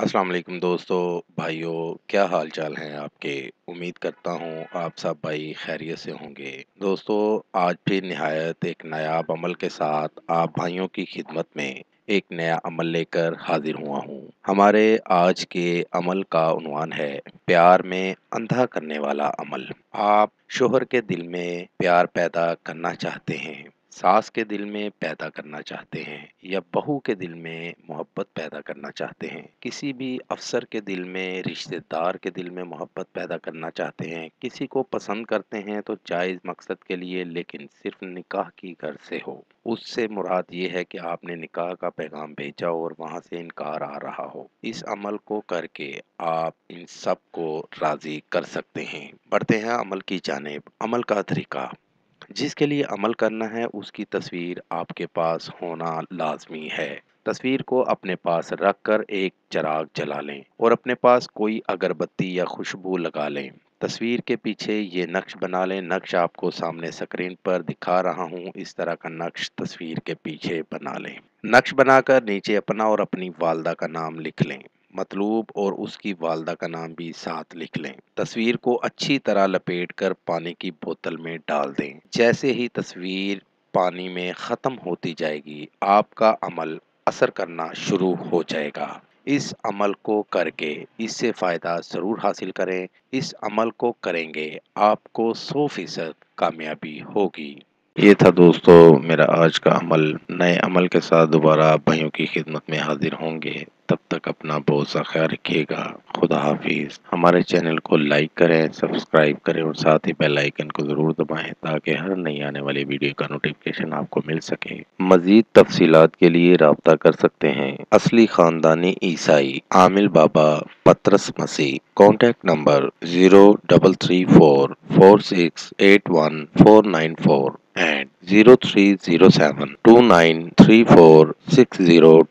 अस्सलाम वालेकुम दोस्तों, भाइयों, क्या हाल चाल हैं आपके? उम्मीद करता हूँ आप सब भाई खैरियत से होंगे। दोस्तों, आज फिर निहायत एक नायाब अमल के साथ आप भाइयों की खिदमत में एक नया अमल लेकर हाजिर हुआ हूँ। हमारे आज के अमल का उन्वान है प्यार में अंधा करने वाला अमल। आप शोहर के दिल में प्यार पैदा करना चाहते हैं, सास के दिल में पैदा करना चाहते हैं या बहू के दिल में मोहब्बत पैदा करना चाहते हैं, किसी भी अफसर के दिल में, रिश्तेदार के दिल में मोहब्बत पैदा करना चाहते हैं, किसी को पसंद करते हैं तो जायज़ मकसद के लिए, लेकिन सिर्फ निकाह की गर्ज से हो। उससे मुराद ये है कि आपने निकाह का पैगाम भेजा और वहाँ से इनकार आ रहा हो। इस अमल को करके आप इन सब को राज़ी कर सकते हैं। बढ़ते हैं अमल की जानिब। अमल का तरीका। जिसके लिए अमल करना है उसकी तस्वीर आपके पास होना लाजमी है। तस्वीर को अपने पास रख कर एक चिराग जला लें और अपने पास कोई अगरबत्ती या खुशबू लगा लें। तस्वीर के पीछे ये नक्श बना लें। नक्श आपको सामने स्क्रीन पर दिखा रहा हूँ, इस तरह का नक्श तस्वीर के पीछे बना लें। नक्श बनाकर नीचे अपना और अपनी वालदा का नाम लिख लें। मतलूब और उसकी वालदा का नाम भी साथ लिख लें। तस्वीर को अच्छी तरह लपेट कर पानी की बोतल में डाल दें। जैसे ही तस्वीर पानी में ख़त्म होती जाएगी, आपका अमल असर करना शुरू हो जाएगा। इस अमल को करके इससे फ़ायदा ज़रूर हासिल करें। इस अमल को करेंगे आपको 100% कामयाबी होगी। ये था दोस्तों मेरा आज का अमल। नए अमल के साथ दोबारा आप भाइयों की खिदमत में हाजिर होंगे। तब तक अपना बहुत सा ख्याल रखिएगा। खुदा हाफिज। हमारे चैनल को लाइक करें, सब्सक्राइब करें और साथ ही बेल आइकन को ज़रूर दबाएं ताकि हर नई आने वाली वीडियो का नोटिफिकेशन आपको मिल सके। मज़ीद तफसीलात के लिए रब्ता कर सकते हैं। असली ख़ानदानी ईसाई आमिल बाबा पतरस मसीह। Contact number 0344468149 and 0307293460